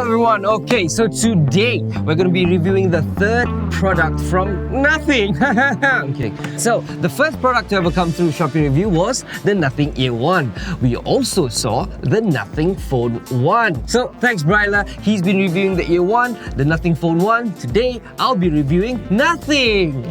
Hello everyone. Okay, so today we're going to be reviewing the third product from Nothing. Okay, so the first product to ever come through Shopee review was the Nothing Ear 1. We also saw the Nothing Phone 1. So thanks Bryla, he's been reviewing the Ear 1, the Nothing Phone 1. Today I'll be reviewing Nothing.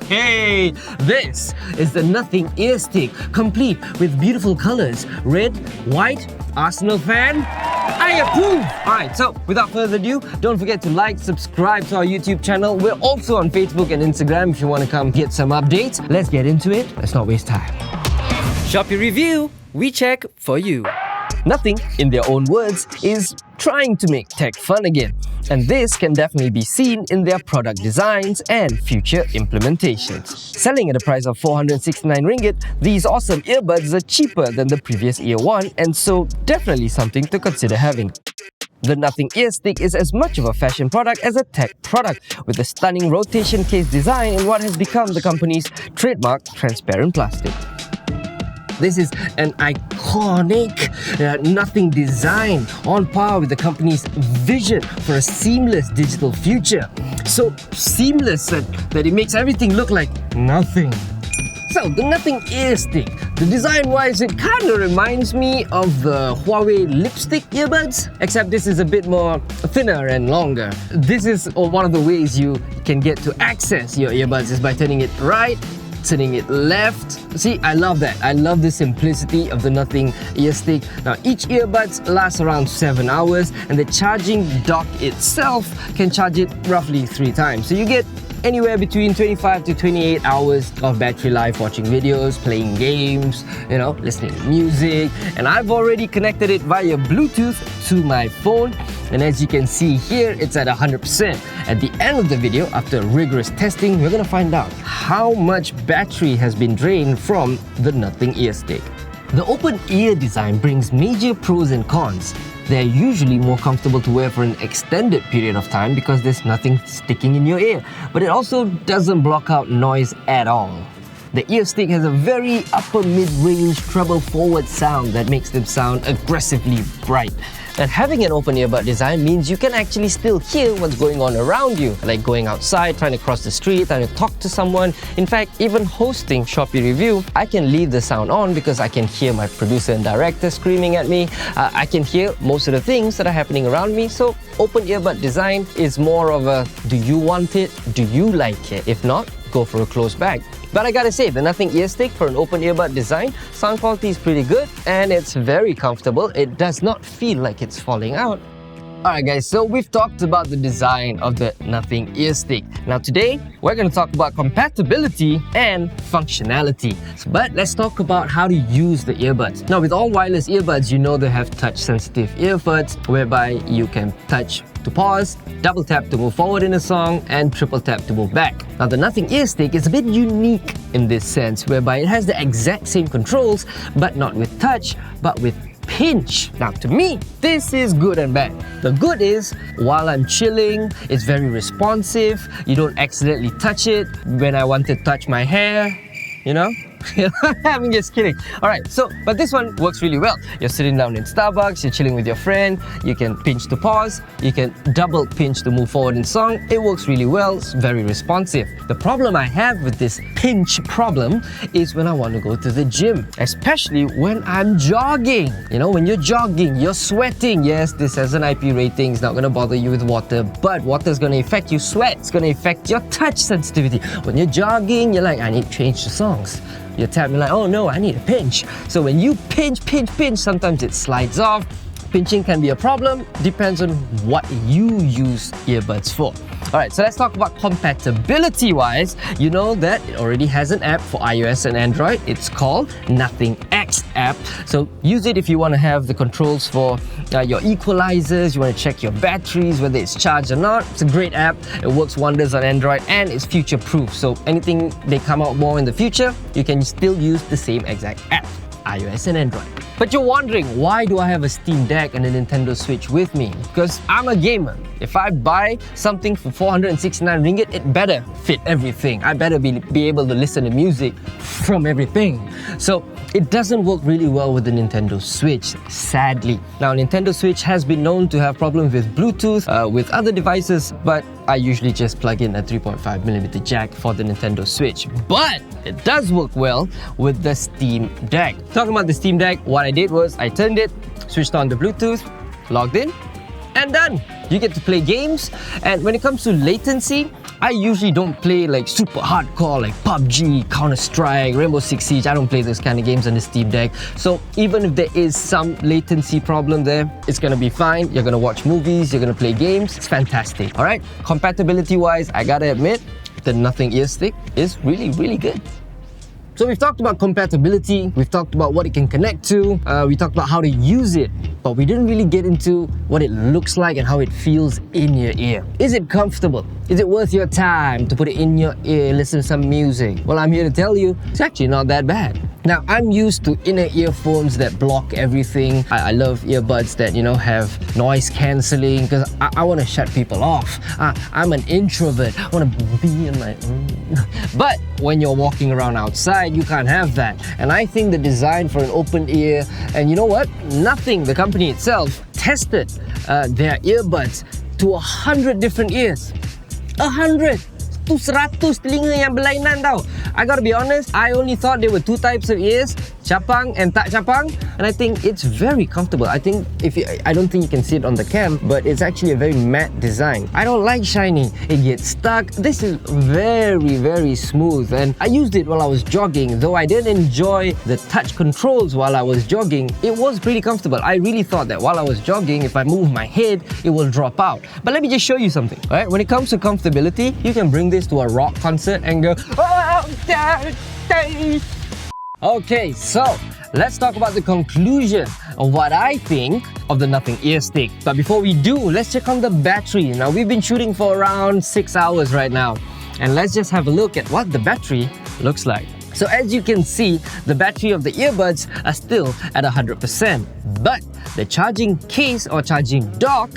Hey, this is the Nothing Ear Stick, complete with beautiful colors, red, white. Arsenal fan? I approve! Alright, so without further ado, don't forget to like, subscribe to our YouTube channel. We're also on Facebook and Instagram if you want to come get some updates. Let's get into it. Let's not waste time. Shopee Review, we check for you. Nothing, in their own words, is trying to make tech fun again. And this can definitely be seen in their product designs and future implementations. Selling at a price of 469 ringgit, these awesome earbuds are cheaper than the previous Ear 1 and so definitely something to consider having. The Nothing Ear Stick is as much of a fashion product as a tech product, with a stunning rotation case design and what has become the company's trademark transparent plastic. This is an iconic Nothing design on par with the company's vision for a seamless digital future. So seamless that it makes everything look like nothing. So the Nothing Ear Stick, the design-wise, it kind of reminds me of the Huawei lipstick earbuds, except this is a bit more thinner and longer. This is one of the ways you can get to access your earbuds is by turning it right, turning it left. See, I love that. I love the simplicity of the Nothing Ear Stick. Now, each earbuds lasts around 7 hours and the charging dock itself can charge it roughly 3 times. So you get anywhere between 25 to 28 hours of battery life watching videos, playing games, listening to music. And I've already connected it via Bluetooth to my phone. And as you can see here, it's at 100%. At the end of the video, after rigorous testing, we're going to find out how much battery has been drained from the Nothing Ear Stick. The open ear design brings major pros and cons. They're usually more comfortable to wear for an extended period of time because there's nothing sticking in your ear, but it also doesn't block out noise at all. The ear stick has a very upper mid-range treble forward sound that makes them sound aggressively bright. And having an open earbud design means you can actually still hear what's going on around you, like going outside, trying to cross the street, trying to talk to someone. In fact, even hosting Shopee Review, I can leave the sound on because I can hear my producer and director screaming at me. I can hear most of the things that are happening around me. So open earbud design is more of a, do you want it? Do you like it? If not, go for a closed bag. But I gotta say, the Nothing Ear Stick for an open earbud design, sound quality is pretty good and it's very comfortable. It does not feel like it's falling out. Alright guys, so we've talked about the design of the Nothing Ear Stick. Now today, we're going to talk about compatibility and functionality. But let's talk about how to use the earbuds. Now with all wireless earbuds, you know they have touch-sensitive earbuds whereby you can touch to pause, double tap to move forward in a song, and triple tap to move back. Now the Nothing Ear Stick is a bit unique in this sense, whereby it has the exact same controls, but not with touch, but with pinch. Now to me, this is good and bad. The good is, while I'm chilling, it's very responsive. You don't accidentally touch it when I want to touch my hair, I'm just kidding. Alright, but this one works really well. You're sitting down in Starbucks, you're chilling with your friend, you can pinch to pause, you can double pinch to move forward in song. It works really well, it's very responsive. The problem I have with this pinch problem is when I want to go to the gym, especially when I'm jogging. When you're jogging, you're sweating. Yes, this has an IP rating, it's not going to bother you with water, but water is going to affect your sweat, it's going to affect your touch sensitivity. When you're jogging, you're like, I need to change the songs. You're tapping like, oh no, I need a pinch. So when you pinch, sometimes it slides off. Pinching can be a problem, depends on what you use earbuds for. Alright, so let's talk about compatibility wise. You know that it already has an app for iOS and Android. It's called Nothing X app. So use it if you want to have the controls for your equalizers, you want to check your batteries, whether it's charged or not. It's a great app. It works wonders on Android and it's future proof. So anything they come out more in the future, you can still use the same exact app. iOS and Android. But you're wondering, why do I have a Steam Deck and a Nintendo Switch with me? Because I'm a gamer. If I buy something for 469 ringgit, it better fit everything. I better be able to listen to music from everything. So it doesn't work really well with the Nintendo Switch, sadly. Now, Nintendo Switch has been known to have problems with Bluetooth, with other devices, but I usually just plug in a 3.5mm jack for the Nintendo Switch. But it does work well with the Steam Deck. Talking about the Steam Deck, what I did was I turned it, switched on the Bluetooth, logged in, and done. You get to play games, and when it comes to latency, I usually don't play like super hardcore like PUBG, Counter-Strike, Rainbow Six Siege. I don't play those kind of games on the Steam Deck. So even if there is some latency problem there, it's gonna be fine. You're gonna watch movies, you're gonna play games. It's fantastic. Alright, compatibility-wise, I gotta admit, the Nothing Ear Stick is really, really good. So we've talked about compatibility, we've talked about what it can connect to, we talked about how to use it, but we didn't really get into what it looks like and how it feels in your ear. Is it comfortable? Is it worth your time to put it in your ear, listen to some music? Well, I'm here to tell you, it's actually not that bad. Now, I'm used to inner earphones that block everything. I love earbuds that, have noise cancelling because I want to shut people off. I'm an introvert. I want to be in my room. But when you're walking around outside, you can't have that. And I think the design for an open ear, and you know what? Nothing, the company itself, tested their earbuds to 100 different ears. 100! Tu 100 telinga yang berlainan tau. I gotta be honest, I only thought there were two types of ears, capang and tak capang, and I think it's very comfortable. I don't think you can see it on the cam, but it's actually a very matte design. I don't like shiny. It gets stuck. This is very, very smooth, and I used it while I was jogging. Though I didn't enjoy the touch controls while I was jogging, it was pretty comfortable. I really thought that while I was jogging, if I move my head, it will drop out. But let me just show you something. All right? When it comes to comfortability, you can bring this to a rock concert and go, oh, daddy. Okay, so let's talk about the conclusion of what I think of the Nothing Ear Stick. But before we do, let's check on the battery. Now, we've been shooting for around 6 hours right now, and let's just have a look at what the battery looks like. So as you can see, the battery of the earbuds are still at 100%, but the charging case or charging dock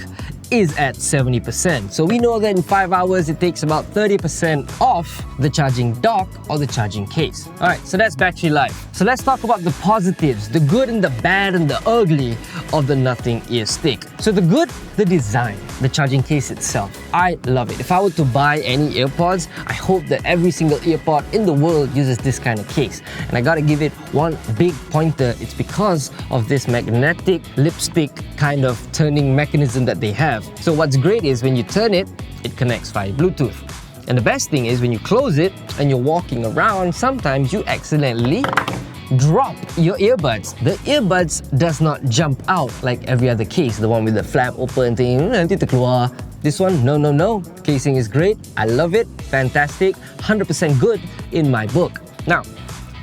is at 70%. So we know that in 5 hours, it takes about 30% off the charging dock or the charging case. Alright, so that's battery life. So let's talk about the positives, the good and the bad and the ugly of the Nothing Ear Stick. So the good, the design, the charging case itself. I love it. If I were to buy any AirPods, I hope that every single AirPod in the world uses this kind of case. And I gotta give it one big pointer. It's because of this magnetic lipstick kind of turning mechanism that they have. So what's great is when you turn it, it connects via Bluetooth. And the best thing is when you close it and you're walking around, sometimes you accidentally drop your earbuds. The earbuds does not jump out like every other case, the one with the flap open thing, nanti terkeluar. This one, no. Casing is great. I love it. Fantastic. 100% good in my book. Now,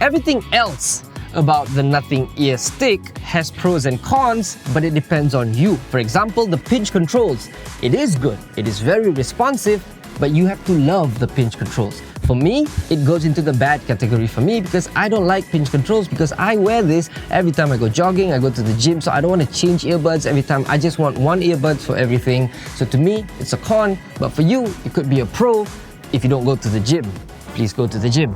everything else about the Nothing Ear Stick has pros and cons, but it depends on you. For example, the pinch controls. It is good. It is very responsive, but you have to love the pinch controls. For me, it goes into the bad category for me because I don't like pinch controls because I wear this every time I go jogging, I go to the gym, so I don't want to change earbuds every time. I just want one earbud for everything. So to me, it's a con, but for you, it could be a pro if you don't go to the gym. Please go to the gym.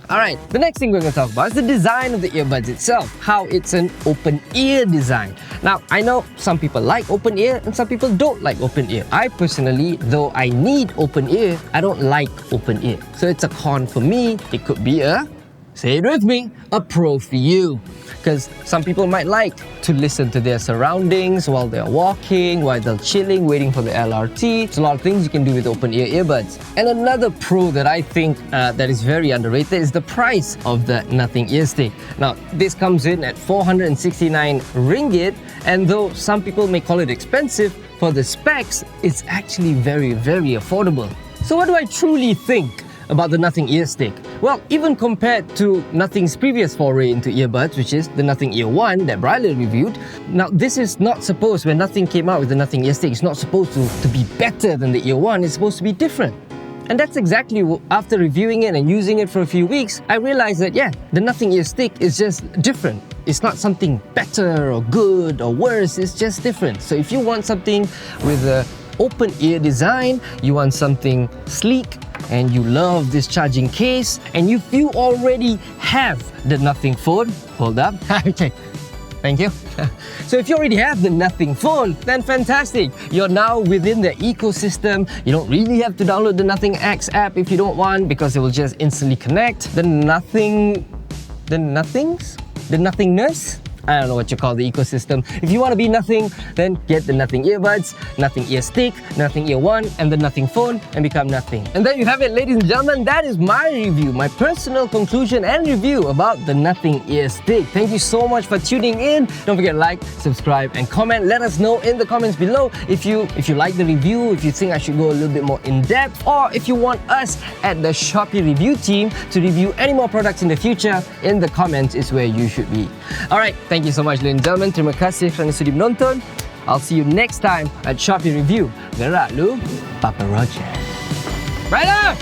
Alright, the next thing we're going to talk about is the design of the earbuds itself, how it's an open ear design. Now, I know some people like open ear and some people don't like open ear. I personally, though I need open ear, I don't like open ear. So it's a con for me. It could be say it with me, a pro for you. Because some people might like to listen to their surroundings while they're walking, while they're chilling, waiting for the LRT. There's a lot of things you can do with open ear earbuds. And another pro that I think that is very underrated is the price of the Nothing Ear Stick. Now, this comes in at 469 ringgit, and though some people may call it expensive, for the specs, it's actually very, very affordable. So what do I truly think about the Nothing Ear Stick? Well, even compared to Nothing's previous foray into earbuds, which is the Nothing Ear 1 that Briley reviewed, now this is not supposed, when Nothing came out with the Nothing Ear Stick, it's not supposed to be better than the Ear 1, it's supposed to be different. And that's exactly after reviewing it and using it for a few weeks, I realized that the nothing ear stick is just different. It's not something better or good or worse, it's just different. So if you want something with a open ear design, you want something sleek, and you love this charging case, and if you already have the Nothing phone, hold up, okay. Thank you. So if you already have the Nothing phone, then fantastic. You're now within the ecosystem. You don't really have to download the Nothing X app if you don't want, because it will just instantly connect. The Nothingness? I don't know what you call the ecosystem. If you want to be nothing, then get the Nothing earbuds, Nothing ear stick, Nothing ear one, and the Nothing phone, and become nothing. And there you have it, ladies and gentlemen. That is my review, my personal conclusion and review about the Nothing ear stick. Thank you so much for tuning in. Don't forget to like, subscribe, and comment. Let us know in the comments below if you like the review, if you think I should go a little bit more in depth, or if you want us at the Shopee review team to review any more products in the future. In the comments is where you should be. Alright, thank you so much, ladies and gentlemen. Terima kasih kerana sudi menonton. I'll see you next time at Shopee Review. Gerak lu, Papa Roger. Right on!